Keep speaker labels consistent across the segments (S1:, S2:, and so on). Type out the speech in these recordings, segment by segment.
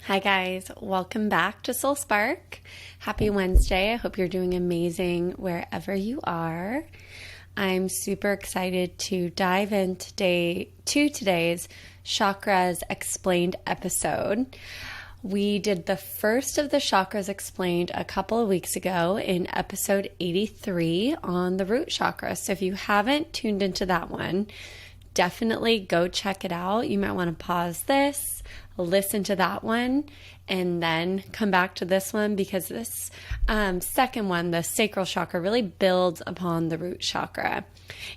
S1: Hi guys, welcome back to Soul Spark. Happy Wednesday. I hope you're doing amazing wherever you are. I'm super excited to dive into today's Chakras Explained episode. We did the first of the Chakras Explained a couple of weeks ago in episode 83 on the Root Chakra. So if you haven't tuned into that one, definitely go check it out. You might want to pause this, listen to that one, and then come back to this one because this second one, the Sacral Chakra, really builds upon the Root Chakra.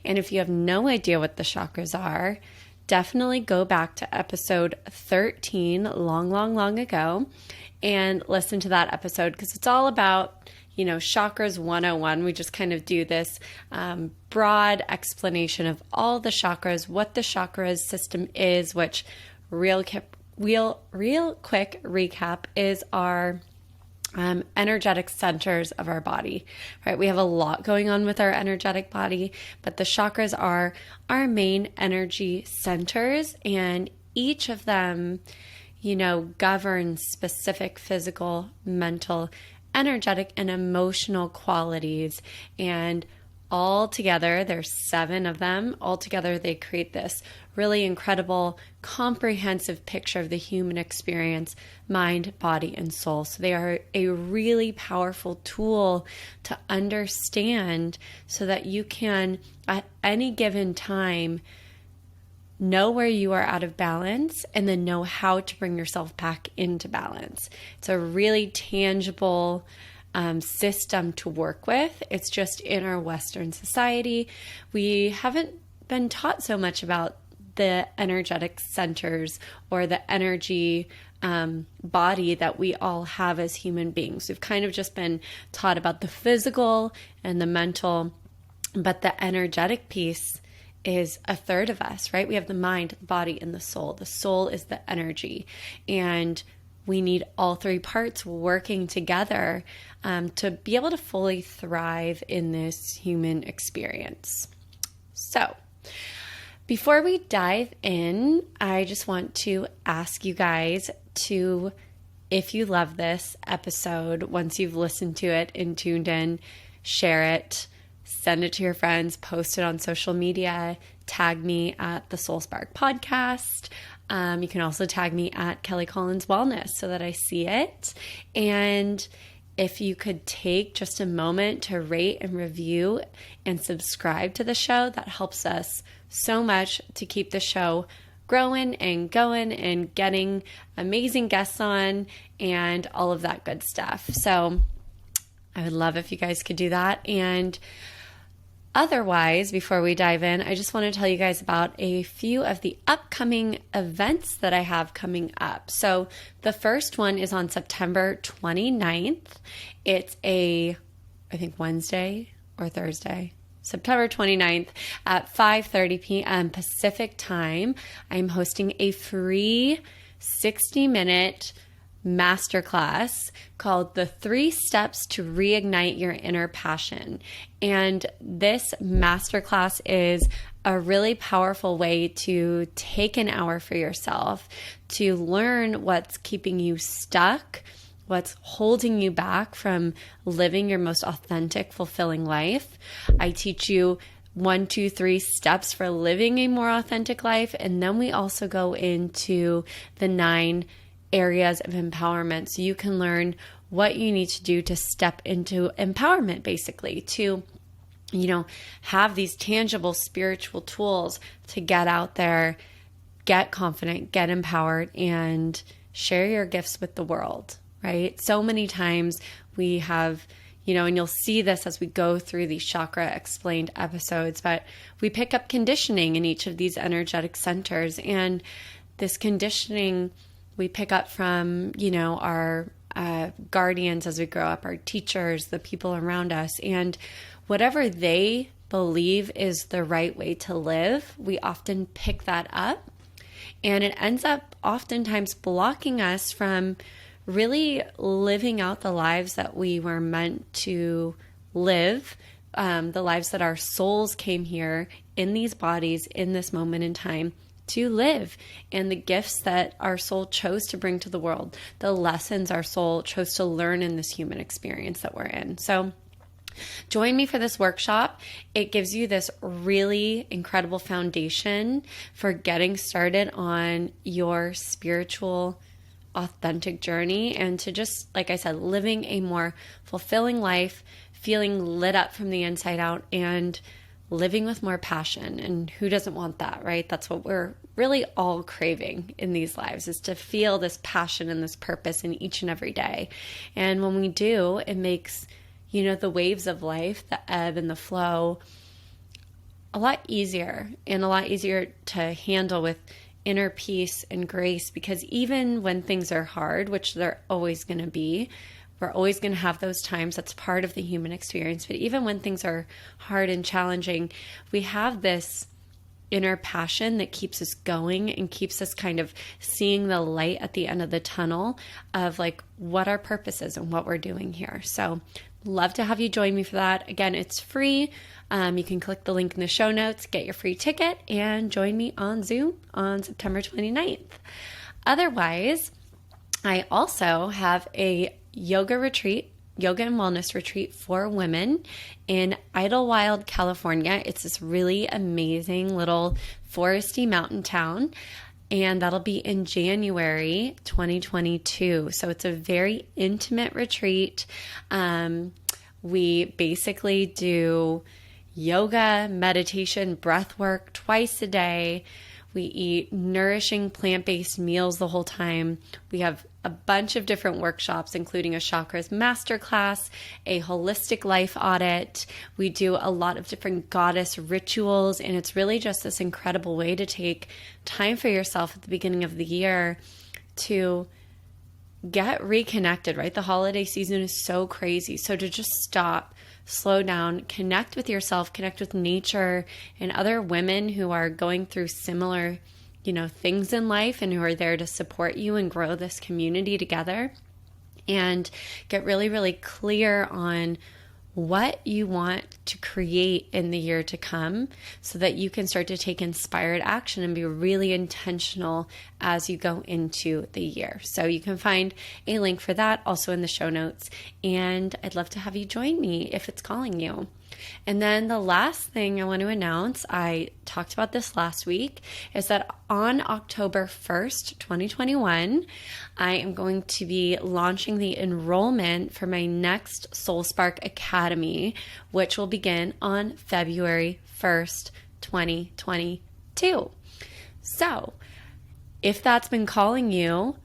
S1: And if you have no idea what the chakras are, definitely go back to episode 13 long ago and listen to that episode because it's all about Chakras 101. We just kind of do this broad explanation of all the chakras, what the chakras system is, which real quick recap is our energetic centers of our body, right? We have a lot going on with our energetic body, but the chakras are our main energy centers, and each of them, governs specific physical, mental, energetic, and emotional qualities. And all together, there's 7 of them. All together, they create this really incredible, comprehensive picture of the human experience, mind, body, and soul. So they are a really powerful tool to understand so that you can, at any given time, know where you are out of balance and then know how to bring yourself back into balance. It's a really tangible system to work with. It's just in our Western society, we haven't been taught so much about the energetic centers or the energy body that we all have as human beings. We've kind of just been taught about the physical and the mental, but the energetic piece is a third of us, right? We have the mind, the body, and the soul. The soul is the energy, and we need all 3 parts working together to be able to fully thrive in this human experience. So, before we dive in, I just want to ask you guys to, if you love this episode, once you've listened to it and tuned in, share it, send it to your friends, post it on social media, tag me at the Soul Spark Podcast. You can also tag me at Kelly Collins Wellness so that I see it. And if you could take just a moment to rate and review and subscribe to the show, that helps us so much to keep the show growing and going and getting amazing guests on and all of that good stuff. So I would love if you guys could do that. And otherwise, before we dive in, I just want to tell you guys about a few of the upcoming events that I have coming up. So the first one is on September 29th. It's I think Wednesday or Thursday. September 29th at 5:30 p.m. Pacific time. I'm hosting a free 60-minute masterclass called The 3 Steps to Reignite Your Inner Passion. And this masterclass is a really powerful way to take an hour for yourself to learn what's keeping you stuck, what's holding you back from living your most authentic, fulfilling life. I teach you 1, 2, 3 steps for living a more authentic life. And then we also go into the 9 areas of empowerment so you can learn what you need to do to step into empowerment, basically, to have these tangible spiritual tools to get out there, get confident, get empowered, and share your gifts with the world, right? So many times we have, and you'll see this as we go through these Chakra Explained episodes, but we pick up conditioning in each of these energetic centers, and this conditioning we pick up from, our guardians as we grow up, our teachers, the people around us, and whatever they believe is the right way to live, we often pick that up, and it ends up oftentimes blocking us from really living out the lives that we were meant to live, the lives that our souls came here in these bodies in this moment in time to live, and the gifts that our soul chose to bring to the world, the lessons our soul chose to learn in this human experience that we're in. So join me for this workshop. It gives you this really incredible foundation for getting started on your spiritual, authentic journey, and to just, like I said, living a more fulfilling life, feeling lit up from the inside out, and living with more passion. And who doesn't want that, right? That's what we're really all craving in these lives, is to feel this passion and this purpose in each and every day. And when we do, it makes, the waves of life, the ebb and the flow, a lot easier, and a lot easier to handle with inner peace and grace. Because even when things are hard, which they're always going to be, we're always going to have those times. That's part of the human experience. But even when things are hard and challenging, we have this inner passion that keeps us going and keeps us kind of seeing the light at the end of the tunnel of like what our purpose is and what we're doing here. So love to have you join me for that. Again, it's free. You can click the link in the show notes, get your free ticket, and join me on Zoom on September 29th. Otherwise, I also have a yoga and wellness retreat for women in Idlewild, California. It's this really amazing little foresty mountain town, and that'll be in January 2022. So it's a very intimate retreat. We basically do yoga, meditation, breath work twice a day. We eat nourishing plant-based meals the whole time. We have a bunch of different workshops, including a chakras masterclass, a holistic life audit. We do a lot of different goddess rituals, and it's really just this incredible way to take time for yourself at the beginning of the year to get reconnected, right? The holiday season is so crazy. So to just stop, slow down, connect with yourself, connect with nature and other women who are going through similar, things in life and who are there to support you and grow this community together, and get really, really clear on what you want to create in the year to come so that you can start to take inspired action and be really intentional as you go into the year. So you can find a link for that also in the show notes, and I'd love to have you join me if it's calling you. And then the last thing I want to announce, I talked about this last week, is that on October 1st, 2021, I am going to be launching the enrollment for my next Soul Spark Academy, which will begin on February 1st, 2022. So if that's been calling you,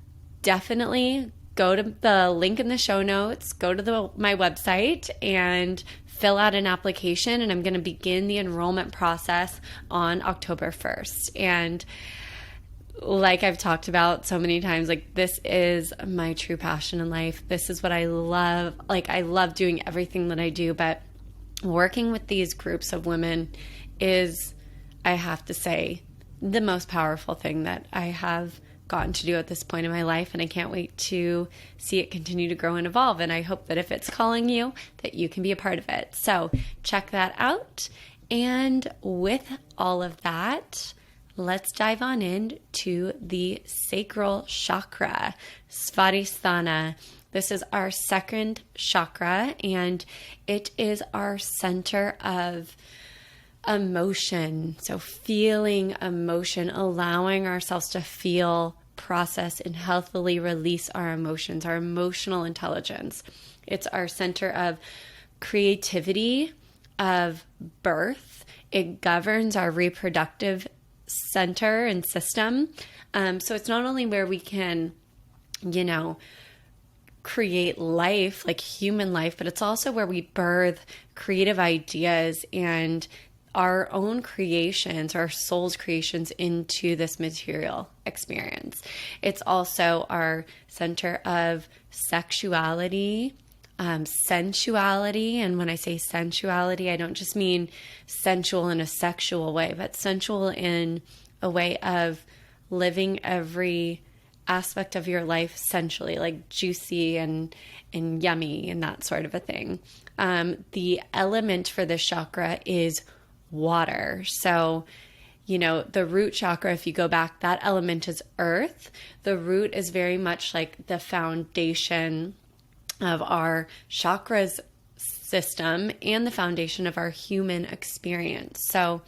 S1: definitely go to the link in the show notes, go to my website and fill out an application, and I'm going to begin the enrollment process on October 1st. And like I've talked about so many times, like this is my true passion in life. This is what I love. Like I love doing everything that I do, but working with these groups of women is, I have to say, the most powerful thing that I have gotten to do at this point in my life, and I can't wait to see it continue to grow and evolve. And I hope that if it's calling you, that you can be a part of it. So check that out. And with all of that, let's dive on into the Sacral Chakra, Svadhisthana. This is our second chakra, and it is our center of emotion. So feeling emotion, allowing ourselves to feel, process, and healthily release our emotions, our emotional intelligence. It's our center of creativity, of birth. It governs our reproductive center and system. So it's not only where we can, create life, like human life, but it's also where we birth creative ideas and our own creations, our soul's creations into this material experience. It's also our center of sexuality, sensuality. And when I say sensuality, I don't just mean sensual in a sexual way, but sensual in a way of living every aspect of your life sensually, like juicy and yummy and that sort of a thing. The element for this chakra is water. So, the root chakra, if you go back, that element is earth. The root is very much like the foundation of our chakras system and the foundation of our human experience. So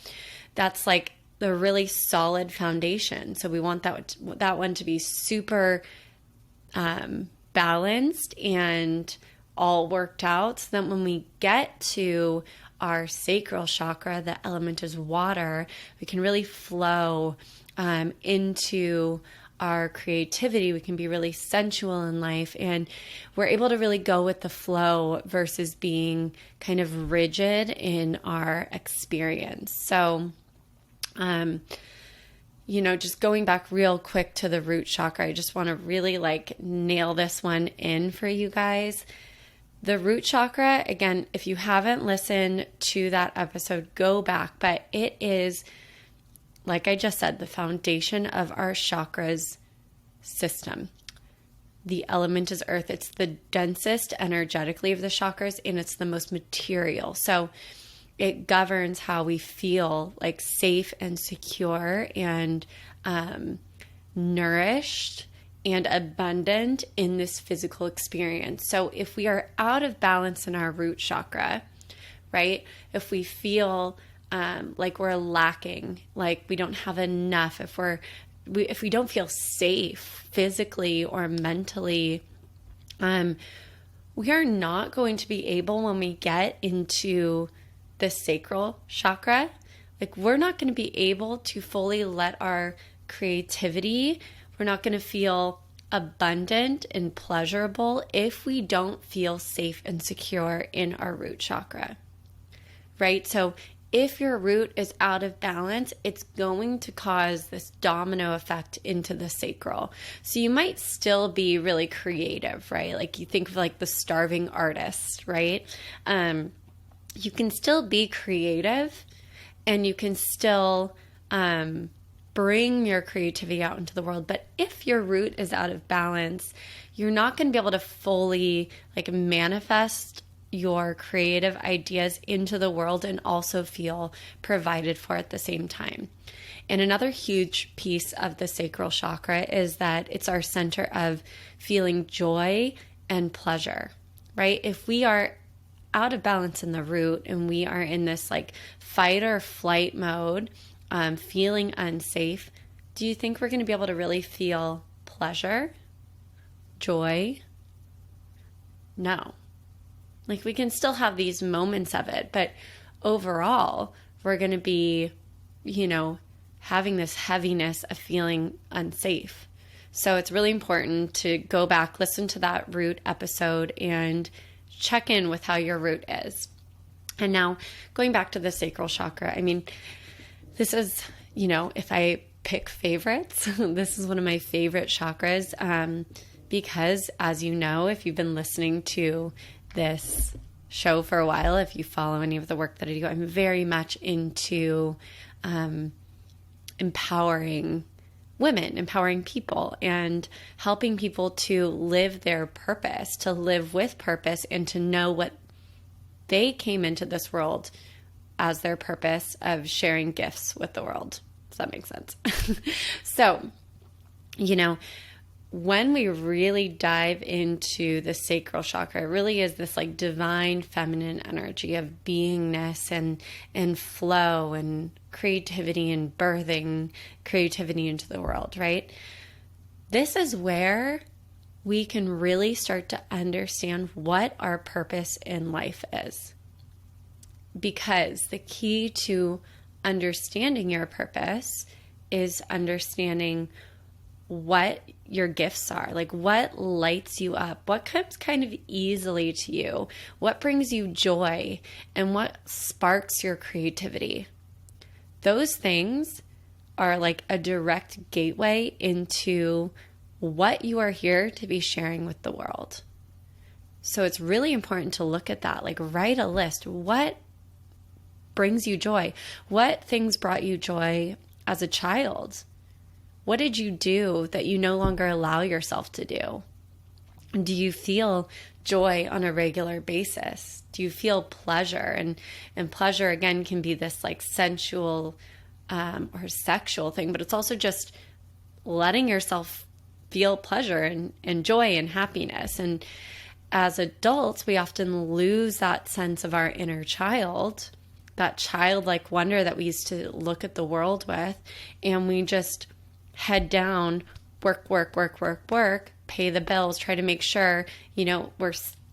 S1: that's like the really solid foundation. So we want that one to be super balanced and all worked out, so that when we get to our sacral chakra, the element is water, we can really flow into our creativity. We can be really sensual in life, and we're able to really go with the flow versus being kind of rigid in our experience. So, just going back real quick to the root chakra, I just want to really nail this one in for you guys. The root chakra, again, if you haven't listened to that episode, go back, but it is, like I just said, the foundation of our chakras system. The element is earth. It's the densest energetically of the chakras, and it's the most material. So it governs how we feel safe and secure and nourished and abundant in this physical experience. So if we are out of balance in our root chakra, right? If we feel like we're lacking, like we don't have enough, if we don't feel safe physically or mentally, we are not going to be able, when we get into the sacral chakra, we're not going to be able to fully let our creativity, we're not going to feel abundant and pleasurable if we don't feel safe and secure in our root chakra, right? So if your root is out of balance, it's going to cause this domino effect into the sacral. So you might still be really creative, right? You think of the starving artist, right? You can still be creative, and you can still bring your creativity out into the world. But if your root is out of balance, you're not going to be able to fully manifest your creative ideas into the world and also feel provided for at the same time. And another huge piece of the sacral chakra is that it's our center of feeling joy and pleasure, right? If we are out of balance in the root and we are in this fight or flight mode, feeling unsafe, do you think we're going to be able to really feel pleasure, joy? No. We can still have these moments of it, but overall, we're going to be, having this heaviness of feeling unsafe. So it's really important to go back, listen to that root episode, and check in with how your root is. And now, going back to the sacral chakra, this is, if I pick favorites, this is one of my favorite chakras, because as you know, if you've been listening to this show for a while, if you follow any of the work that I do, I'm very much into empowering women, empowering people, and helping people to live their purpose, to live with purpose, and to know what they came into this world as their purpose of sharing gifts with the world. Does that make sense? So, when we really dive into the sacral chakra, it really is this divine feminine energy of beingness and flow and creativity and birthing creativity into the world, right? This is where we can really start to understand what our purpose in life is. Because the key to understanding your purpose is understanding what your gifts are, what lights you up, what comes kind of easily to you, what brings you joy, and what sparks your creativity. Those things are a direct gateway into what you are here to be sharing with the world. So it's really important to look at that, write a list. What brings you joy? What things brought you joy as a child? What did you do that you no longer allow yourself to do? Do you feel joy on a regular basis? Do you feel pleasure? And pleasure, again, can be this sensual or sexual thing, but it's also just letting yourself feel pleasure and joy and happiness. And as adults, we often lose that sense of our inner child, that childlike wonder that we used to look at the world with, and we just head down, work, pay the bills, try to make sure,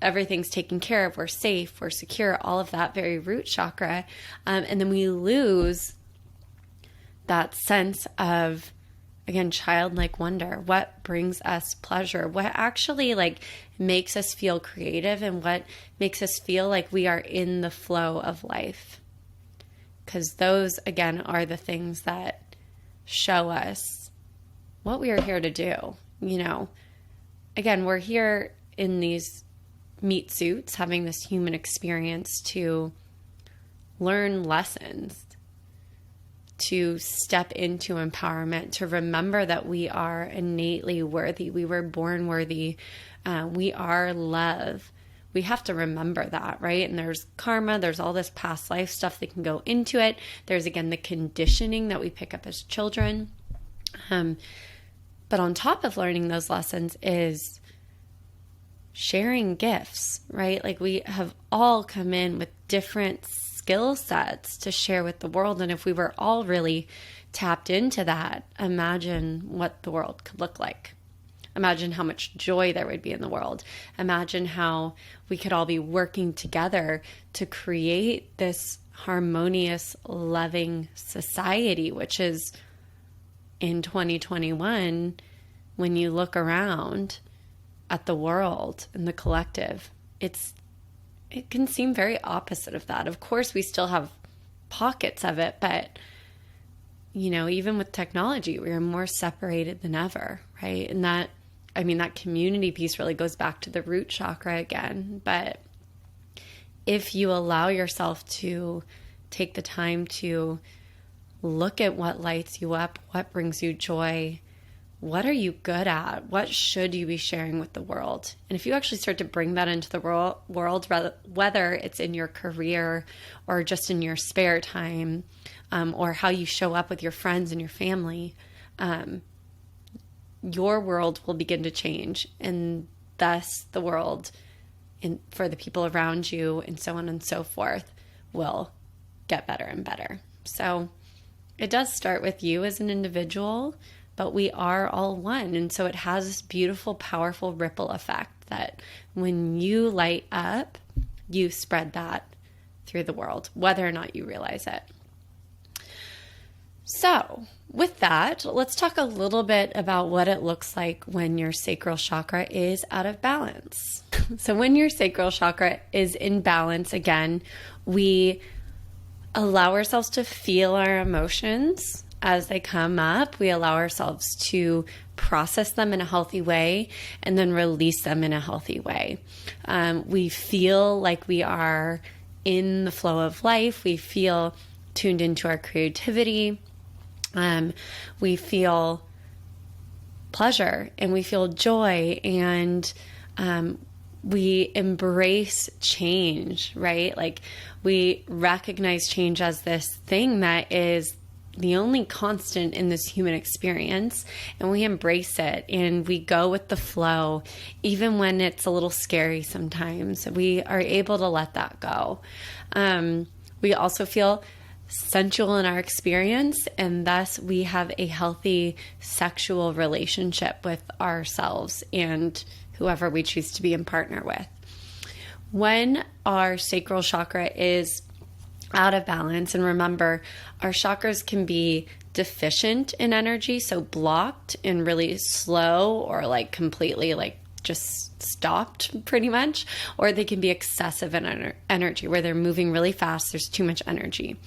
S1: everything's taken care of, we're safe, we're secure, all of that very root chakra. And then we lose that sense of, again, childlike wonder. What brings us pleasure? What actually makes us feel creative, and what makes us feel like we are in the flow of life? Because those, again, are the things that show us what we are here to do. Again, we're here in these meat suits, having this human experience to learn lessons, to step into empowerment, to remember that we are innately worthy. We were born worthy. We are love. We have to remember that, right? And there's karma, there's all this past life stuff that can go into it. There's, again, the conditioning that we pick up as children. But on top of learning those lessons is sharing gifts, right? We have all come in with different skill sets to share with the world. And if we were all really tapped into that, imagine what the world could look like. Imagine how much joy there would be in the world. Imagine how we could all be working together to create this harmonious, loving society, which is in 2021, when you look around at the world and the collective, it can seem very opposite of that. Of course, we still have pockets of it, but even with technology, we are more separated than ever, right? And that community piece really goes back to the root chakra again. But if you allow yourself to take the time to look at what lights you up, what brings you joy, what are you good at? What should you be sharing with the world? And if you actually start to bring that into the world, whether it's in your career or just in your spare time, or how you show up with your friends and your family, your world will begin to change, and thus the world for the people around you, and so on and so forth, will get better and better. So it does start with you as an individual, but we are all one. And so it has this beautiful, powerful ripple effect that when you light up, you spread that through the world, whether or not you realize it. So with that, let's talk a little bit about what it looks like when your sacral chakra is out of balance. So when your sacral chakra is in balance, again, we allow ourselves to feel our emotions as they come up. We allow ourselves to process them in a healthy way and then release them in a healthy way. We feel like we are in the flow of life. We feel tuned into our creativity. We feel pleasure and we feel joy, and we embrace change, right? We recognize change as this thing that is the only constant in this human experience, and we embrace it and we go with the flow, even when it's a little scary sometimes. We are able to let that go. We also feel sensual in our experience, and thus we have a healthy sexual relationship with ourselves and whoever we choose to be in partner with. When our sacral chakra is out of balance, and remember, our chakras can be deficient in energy, so blocked and really slow, or completely just stopped pretty much, or they can be excessive in energy where they're moving really fast, there's too much energy.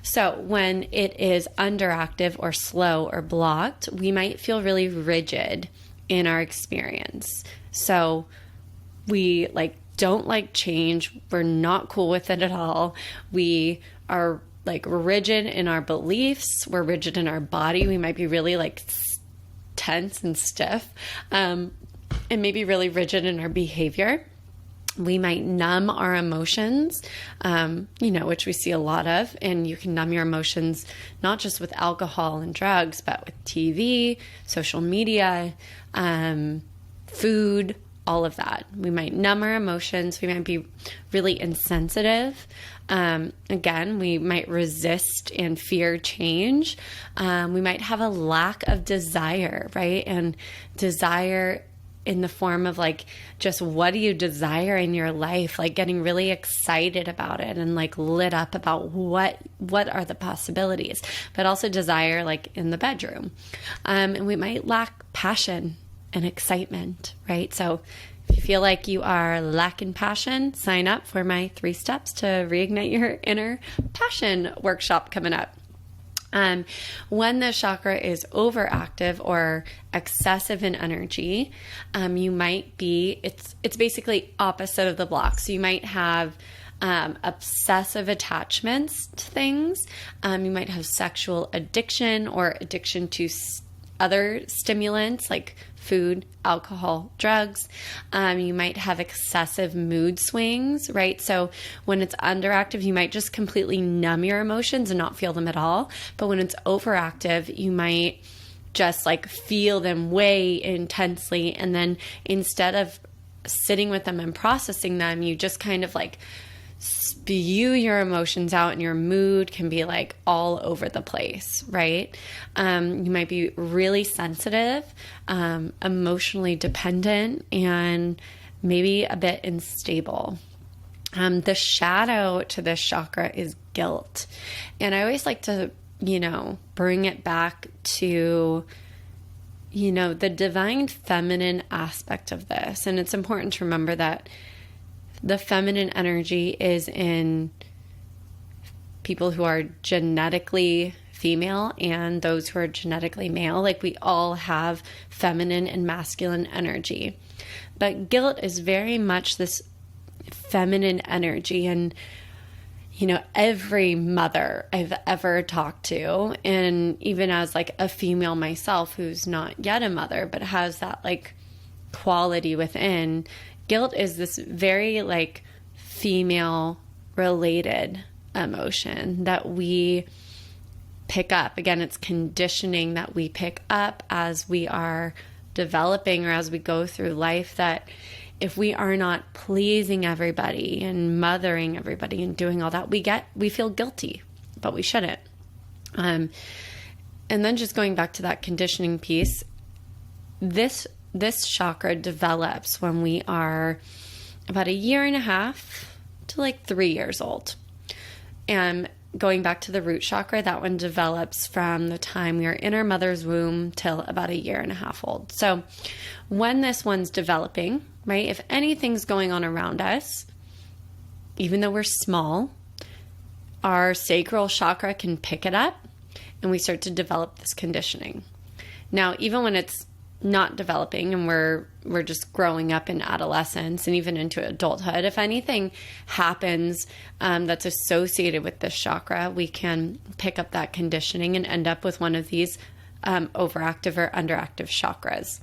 S1: So when it is underactive or slow or blocked, we might feel really rigid in our experience. So we don't like change. We're not cool with it at all. We are rigid in our beliefs. We're rigid in our body. We might be really tense and stiff, and maybe really rigid in our behavior. We might numb our emotions, which we see a lot of. And you can numb your emotions not just with alcohol and drugs, but with TV, social media, food, all of that. We might numb our emotions. We might be really insensitive. Again, we might resist and fear change. We might have a lack of desire, right? And desire in the form of like, just what do you desire in your life? Like getting really excited about it and like lit up about what are the possibilities, but also desire like in the bedroom. And we might lack passion and excitement, right? So if you feel like you are lacking passion, sign up for my 3 steps to reignite your inner passion workshop coming up. When the chakra is overactive or excessive in energy, you might be, it's basically opposite of the block. So you might have obsessive attachments to things. You might have sexual addiction or addiction to other stimulants like food, alcohol, drugs. You might have excessive mood swings, right? So when it's underactive, you might just completely numb your emotions and not feel them at all. But when it's overactive, you might just like feel them way intensely. And then instead of sitting with them and processing them, you just kind of like spew your emotions out, and your mood can be like all over the place, right? You might be really sensitive, emotionally dependent, and maybe a bit unstable. The shadow to this chakra is guilt. And I always like to, bring it back to, the divine feminine aspect of this. And it's important to remember that the feminine energy is in people who are genetically female and those who are genetically male. Like we all have feminine and masculine energy. But guilt is very much this feminine energy. And, every mother I've ever talked to, and even as like a female myself who's not yet a mother, but has that like quality within, guilt is this very like female related emotion that we pick up. Again, it's conditioning that we pick up as we are developing or as we go through life, that if we are not pleasing everybody and mothering everybody and doing all that, we feel guilty, but we shouldn't. And then just going back to that conditioning piece, this chakra develops when we are about 1.5 years to like 3 years old. And going back to the root chakra, that one develops from the time we are in our mother's womb till about 1.5 years old. So when this one's developing, right, if anything's going on around us, even though we're small, our sacral chakra can pick it up and we start to develop this conditioning. Now, even when it's not developing and we're just growing up in adolescence and even into adulthood, if anything happens that's associated with this chakra, we can pick up that conditioning and end up with one of these overactive or underactive chakras.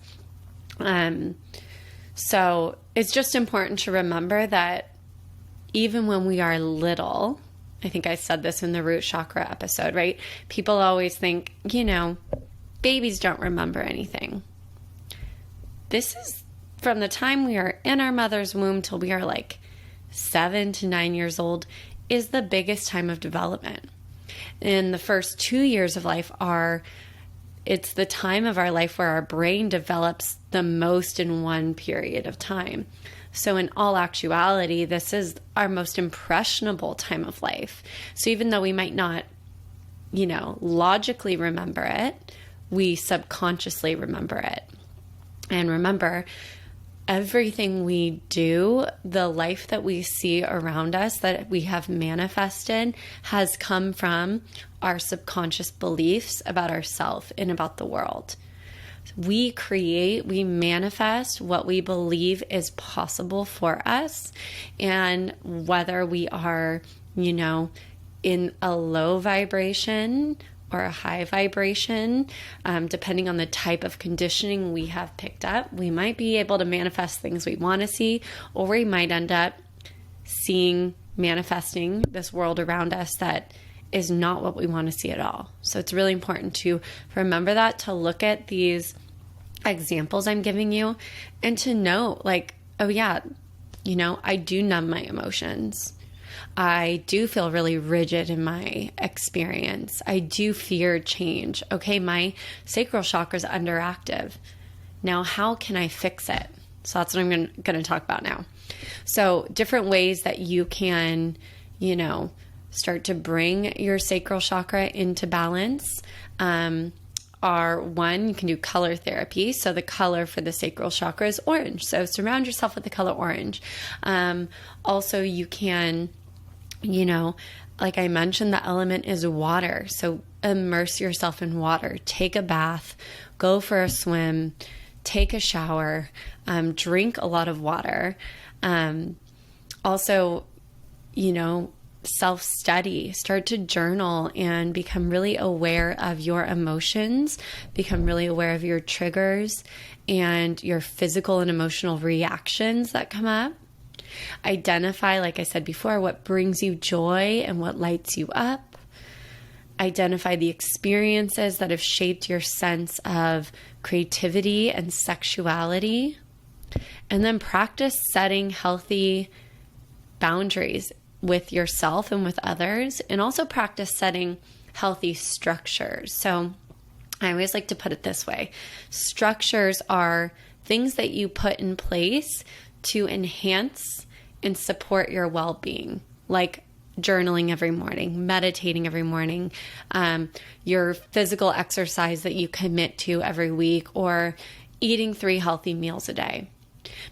S1: So it's just important to remember that even when we are little, I think I said this in the root chakra episode, right? People always think, babies don't remember anything. This is from the time we are in our mother's womb till we are like 7 to 9 years old is the biggest time of development. In the first 2 years of life it's the time of our life where our brain develops the most in one period of time. So in all actuality, this is our most impressionable time of life. So even though we might not, logically remember it, we subconsciously remember it. And remember, everything we do, the life that we see around us that we have manifested, has come from our subconscious beliefs about ourselves and about the world. We manifest what we believe is possible for us. And whether we are, in a low vibration or a high vibration, depending on the type of conditioning we have picked up, we might be able to manifest things we want to see, or we might end up manifesting this world around us that is not what we want to see at all. So it's really important to remember that, to look at these examples I'm giving you and to know, like, oh yeah, I do numb my emotions. I do feel really rigid in my experience. I do fear change. Okay, my sacral chakra is underactive. Now, how can I fix it? So that's what I'm going to talk about now. So different ways that you can, start to bring your sacral chakra into balance are, one, you can do color therapy. So the color for the sacral chakra is orange. So surround yourself with the color orange. Also, you can, like I mentioned, the element is water. So immerse yourself in water. Take a bath, go for a swim, take a shower, drink a lot of water. Also, self-study, start to journal and become really aware of your emotions, become really aware of your triggers and your physical and emotional reactions that come up. Identify, like I said before, what brings you joy and what lights you up. Identify the experiences that have shaped your sense of creativity and sexuality. And then practice setting healthy boundaries with yourself and with others, and also practice setting healthy structures. So I always like to put it this way. Structures are things that you put in place to enhance and support your well-being, like journaling every morning, meditating every morning, your physical exercise that you commit to every week, or eating 3 healthy meals a day.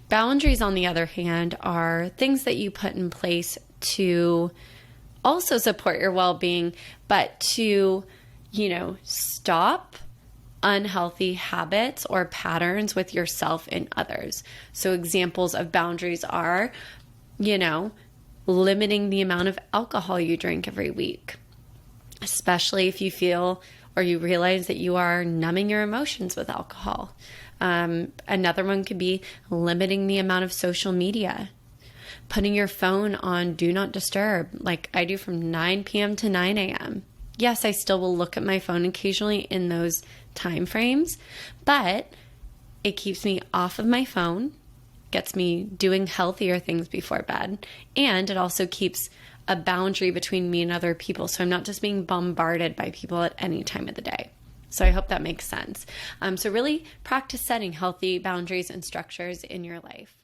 S1: Boundaries, on the other hand, are things that you put in place to also support your well-being, but to, stop unhealthy habits or patterns with yourself and others. So examples of boundaries are, limiting the amount of alcohol you drink every week, especially if you feel or you realize that you are numbing your emotions with alcohol. Another one could be limiting the amount of social media, putting your phone on do not disturb, like I do from 9 p.m. to 9 a.m. Yes, I still will look at my phone occasionally in those time frames, but it keeps me off of my phone, gets me doing healthier things before bed, and it also keeps a boundary between me and other people, so I'm not just being bombarded by people at any time of the day. So I hope that makes sense. So really practice setting healthy boundaries and structures in your life.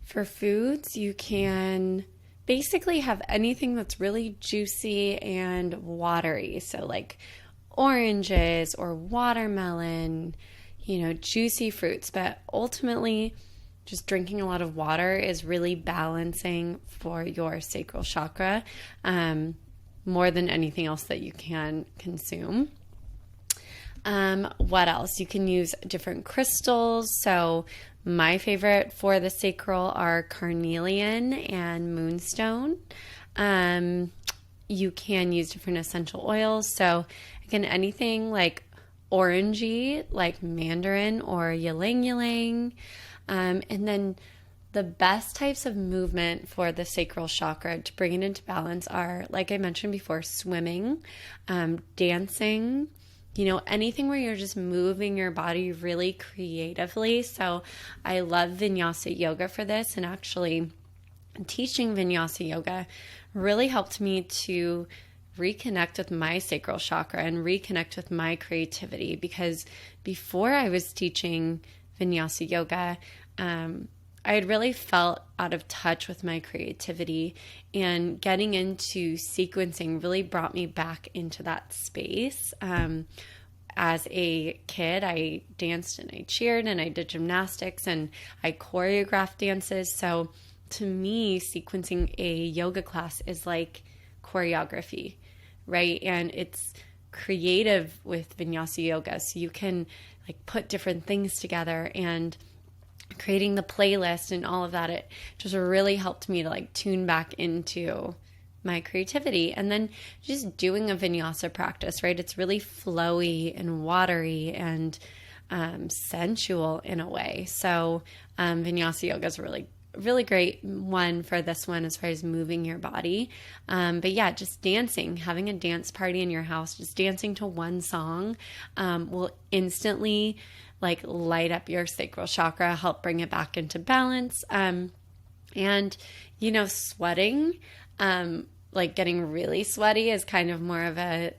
S1: For foods, you can basically have anything that's really juicy and watery. So like oranges or watermelon, juicy fruits. But ultimately, just drinking a lot of water is really balancing for your sacral chakra, more than anything else that you can consume. What else? You can use different crystals. So my favorite for the sacral are carnelian and moonstone. You can use different essential oils. So again, anything like orangey, like mandarin or ylang ylang. And then the best types of movement for the sacral chakra to bring it into balance are, like I mentioned before, swimming, dancing, anything where you're just moving your body really creatively. So I love vinyasa yoga for this, and actually teaching vinyasa yoga really helped me to reconnect with my sacral chakra and reconnect with my creativity, because before I was teaching vinyasa yoga, I had really felt out of touch with my creativity, and getting into sequencing really brought me back into that space. As a kid, I danced and I cheered and I did gymnastics and I choreographed dances. So to me, sequencing a yoga class is like choreography, right? And it's creative with vinyasa yoga. So you can like put different things together, and creating the playlist and all of that, it just really helped me to like tune back into my creativity. And then just doing a vinyasa practice, right? It's really flowy and watery and sensual in a way. So vinyasa yoga is a really great one for this one as far as moving your body. But yeah, just dancing, having a dance party in your house, just dancing to one song will instantly like light up your sacral chakra, help bring it back into balance. And, you know, sweating, like getting really sweaty is kind of more of a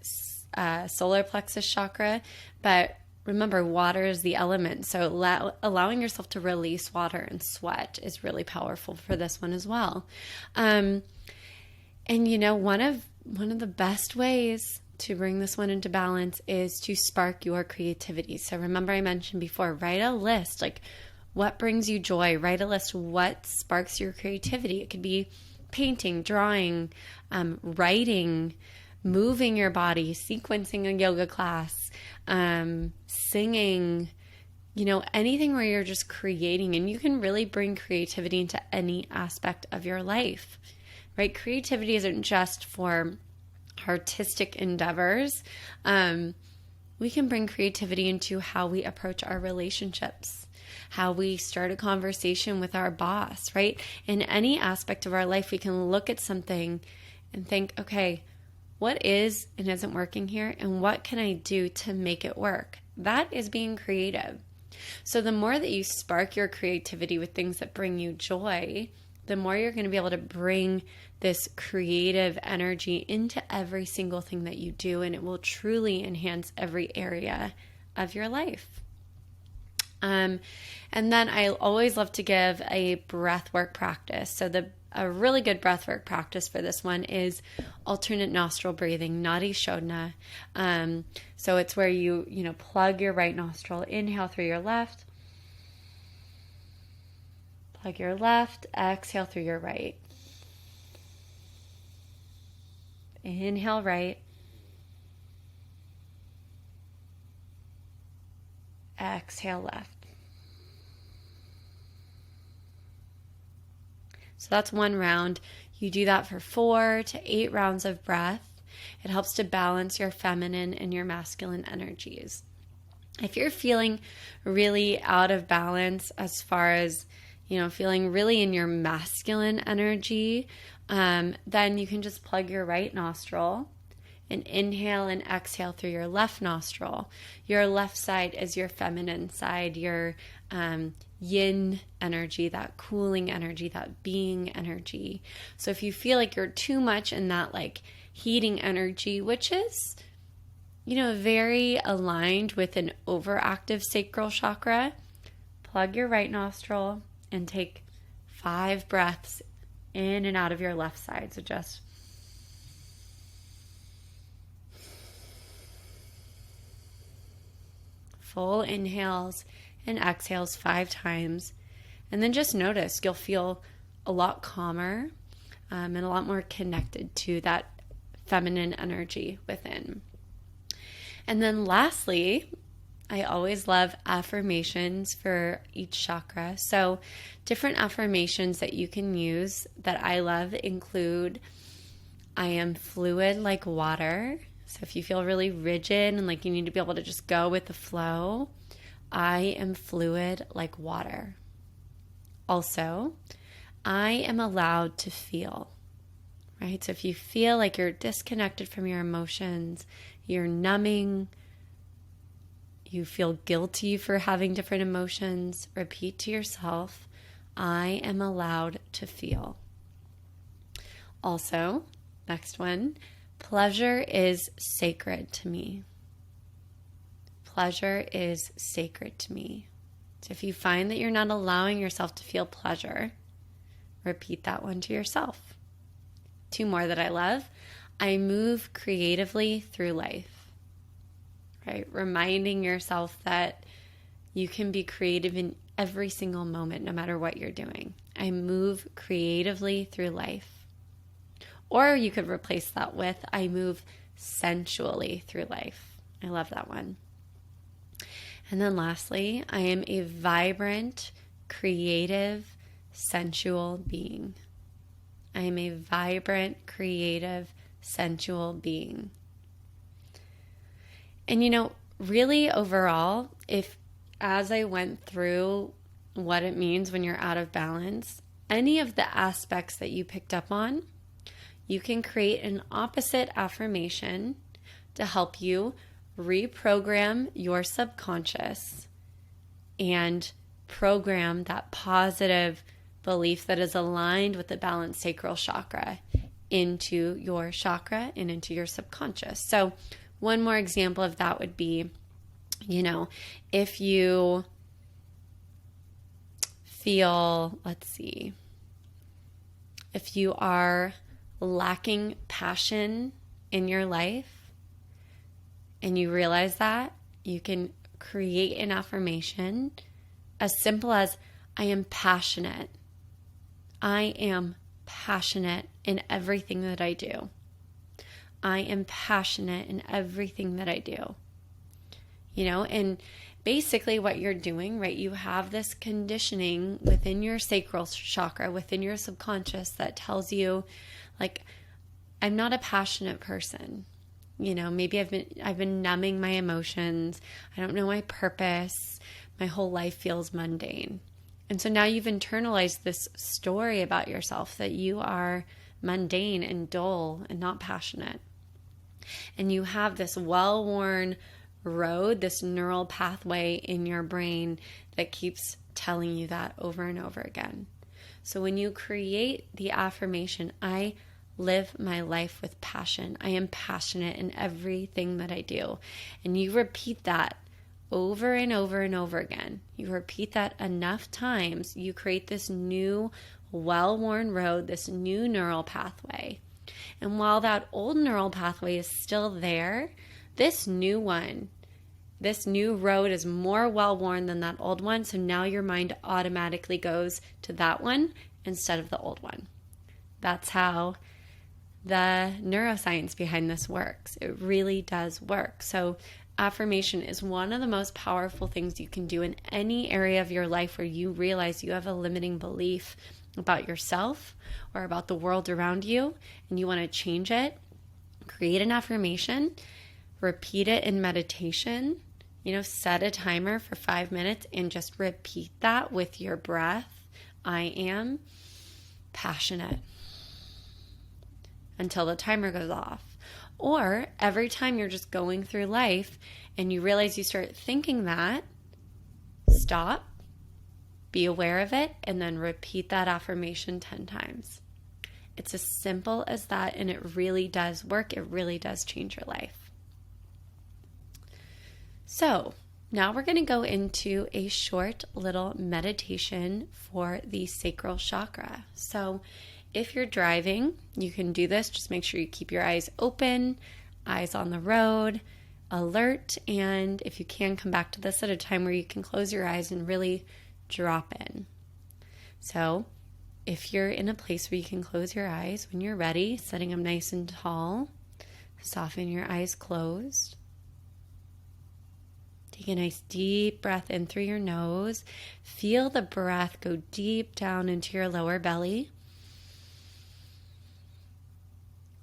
S1: solar plexus chakra. But remember, water is the element. So allowing yourself to release water and sweat is really powerful for this one as well. And, you know, one of the best ways to bring this one into balance is to spark your creativity. So remember I mentioned before, write a list, like what brings you joy, write a list, what sparks your creativity. It could be painting, drawing, writing, moving your body, sequencing a yoga class, singing, you know, anything where you're just creating. And you can really bring creativity into any aspect of your life, right? Creativity isn't just for artistic endeavors. We can bring creativity into how we approach our relationships, how we start a conversation with our boss, right? In any aspect of our life, we can look at something and think, okay, what is and isn't working here, and what can I do to make it work? That is being creative. So the more that you spark your creativity with things that bring you joy, the more you're going to be able to bring this creative energy into every single thing that you do, and it will truly enhance every area of your life. And then I always love to give a breath work practice. So a really good breath work practice for this one is alternate nostril breathing, Nadi Shodhana. So it's where you plug your right nostril, inhale through your left, plug your left, exhale through your right. Inhale right, exhale left. So that's one round. You do that for 4 to 8 rounds of breath. It helps to balance your feminine and your masculine energies. If you're feeling really out of balance as far as, you know, feeling really in your masculine energy, then you can just plug your right nostril and inhale and exhale through your left nostril. Your left side is your feminine side, your yin energy, that cooling energy, that being energy. So if you feel like you're too much in that like heating energy, which is, you know, very aligned with an overactive sacral chakra, plug your right nostril and take 5 breaths in and out of your left side. So just full inhales and exhales 5 times. And then just notice you'll feel a lot calmer and a lot more connected to that feminine energy within. And then lastly, I always love affirmations for each chakra. So different affirmations that you can use that I love include, I am fluid like water. So if you feel really rigid and like you need to be able to just go with the flow, I am fluid like water. Also, I am allowed to feel, right? So if you feel like you're disconnected from your emotions, you're numbing, you feel guilty for having different emotions, repeat to yourself, I am allowed to feel. Also, next one, pleasure is sacred to me. Pleasure is sacred to me. So if you find that you're not allowing yourself to feel pleasure, repeat that one to yourself. 2 more that I love. I move creatively through life. Right? Reminding yourself that you can be creative in every single moment, no matter what you're doing. I move creatively through life. Or you could replace that with, I move sensually through life. I love that one. And then lastly, I am a vibrant, creative, sensual being. I am a vibrant, creative, sensual being. And really overall, as I went through what it means when you're out of balance, any of the aspects that you picked up on, you can create an opposite affirmation to help you reprogram your subconscious and program that positive belief that is aligned with the balanced sacral chakra into your chakra and into your subconscious. So one more example of that would be, if you feel, if you are lacking passion in your life and you realize that, you can create an affirmation as simple as, I am passionate. I am passionate in everything that I do. I am passionate in everything that I do. And basically what you're doing, right? You have this conditioning within your sacral chakra, within your subconscious that tells you, I'm not a passionate person. Maybe I've been numbing my emotions. I don't know my purpose. My whole life feels mundane. And so now you've internalized this story about yourself that you are mundane and dull and not passionate. And you have this well-worn road, this neural pathway in your brain that keeps telling you that over and over again. So when you create the affirmation, I live my life with passion. I am passionate in everything that I do. And you repeat that over and over and over again. You repeat that enough times, you create this new well-worn road, this new neural pathway. And while that old neural pathway is still there, this new one, this new road is more well-worn than that old one. So now your mind automatically goes to that one instead of the old one. That's how the neuroscience behind this works. It really does work. So affirmation is one of the most powerful things you can do in any area of your life where you realize you have a limiting belief about yourself or about the world around you and you want to change it. Create an affirmation, repeat it in meditation, set a timer for 5 minutes and just repeat that with your breath. I am passionate until the timer goes off. Or every time you're just going through life and you realize you start thinking that, stop, be aware of it, and then repeat that affirmation 10 times. It's as simple as that, and it really does work. It really does change your life. So now we're going to go into a short little meditation for the sacral chakra. So if you're driving, you can do this. Just make sure you keep your eyes open, eyes on the road, alert, and if you can, come back to this at a time where you can close your eyes and really drop in. So if you're in a place where you can close your eyes, when you're ready, setting them nice and tall, soften your eyes closed. Take a nice deep breath in through your nose. Feel the breath go deep down into your lower belly.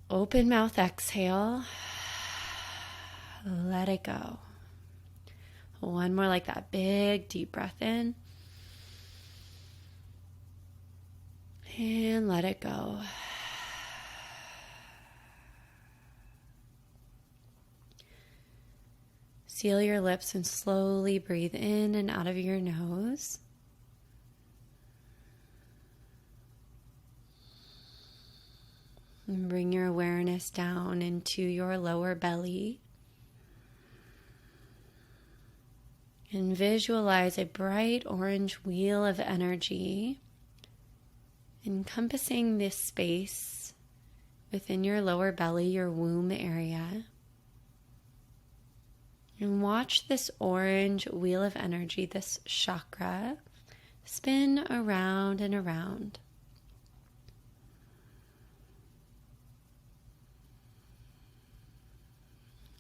S1: Open mouth exhale. Let it go. One more like that. Big deep breath in. And let it go. Seal your lips and slowly breathe in and out of your nose. And bring your awareness down into your lower belly. And visualize a bright orange wheel of energy encompassing this space within your lower belly, your womb area. And watch this orange wheel of energy, this chakra, spin around and around.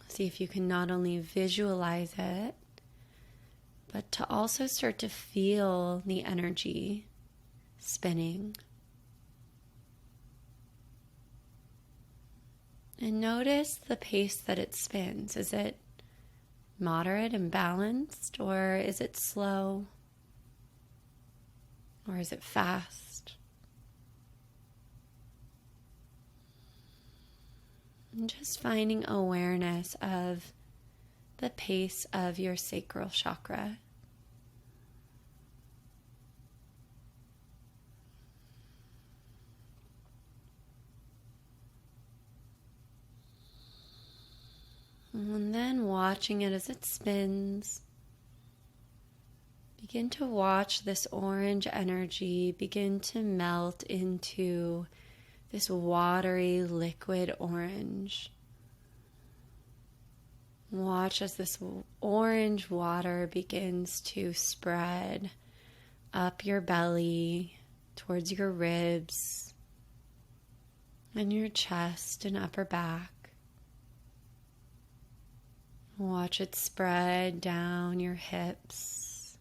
S1: See if you can not only visualize it, but to also start to feel the energy spinning. And notice the pace that it spins. Is it moderate and balanced, or is it slow, or is it fast? And just finding awareness of the pace of your sacral chakra. And then watching it as it spins. Begin to watch this orange energy begin to melt into this watery liquid orange. Watch as this orange water begins to spread up your belly, towards your ribs, and your chest and upper back. Watch it spread down your hips,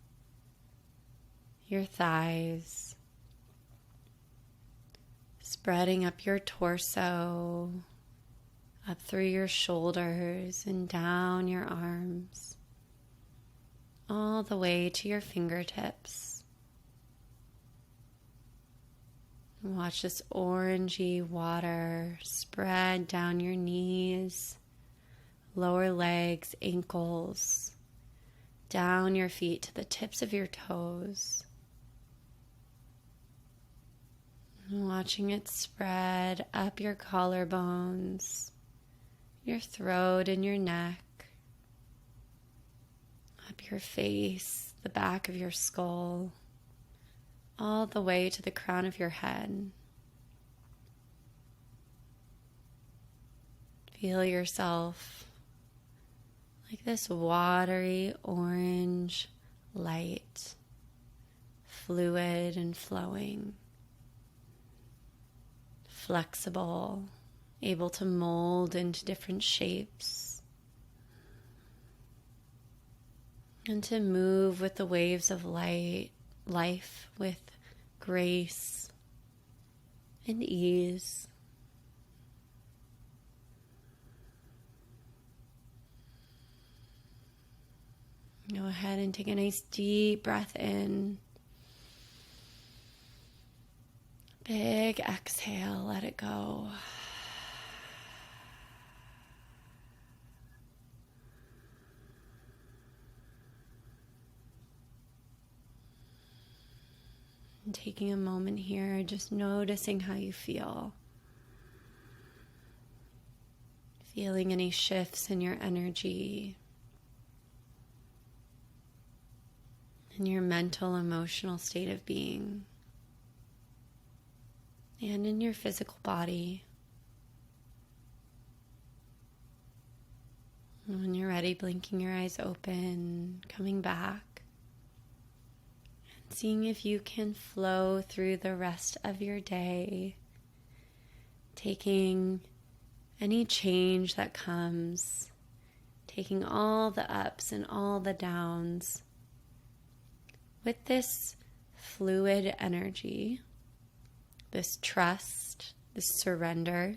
S1: your thighs, spreading up your torso, up through your shoulders and down your arms, all the way to your fingertips. Watch this orangey water spread down your knees, lower legs, ankles, down your feet to the tips of your toes. And watching it spread up your collarbones, your throat and your neck, up your face, the back of your skull, all the way to the crown of your head. Feel yourself like this watery orange light, fluid and flowing, flexible, able to mold into different shapes, and to move with the waves of life with grace and ease. Go ahead and take a nice deep breath in. Big exhale, let it go. And taking a moment here, just noticing how you feel. Feeling any shifts in your energy, in your mental, emotional state of being, and in your physical body. And when you're ready, blinking your eyes open, coming back, and seeing if you can flow through the rest of your day, taking any change that comes, taking all the ups and all the downs with this fluid energy, this trust, this surrender,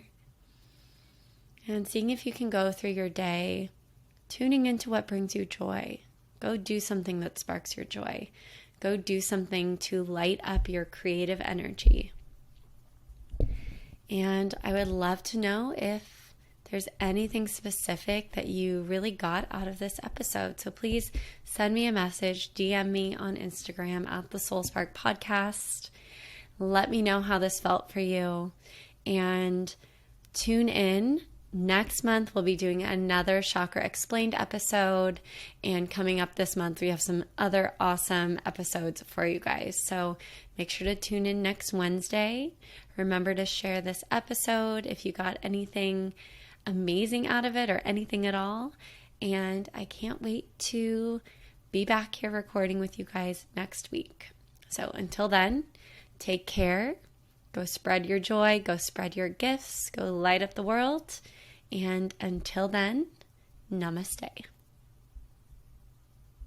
S1: and seeing if you can go through your day tuning into what brings you joy. Go do something that sparks your joy. Go do something to light up your creative energy. And I would love to know if there's anything specific that you really got out of this episode. So please send me a message, DM me on Instagram at the Soul Spark Podcast. Let me know how this felt for you. And tune in. Next month, we'll be doing another Chakra Explained episode. And coming up this month, we have some other awesome episodes for you guys. So make sure to tune in next Wednesday. Remember to share this episode if you got anything amazing out of it or anything at all. And I can't wait to be back here recording with you guys next week. So until then, take care. Go spread your joy. Go spread your gifts. Go light up the world. And until then, namaste.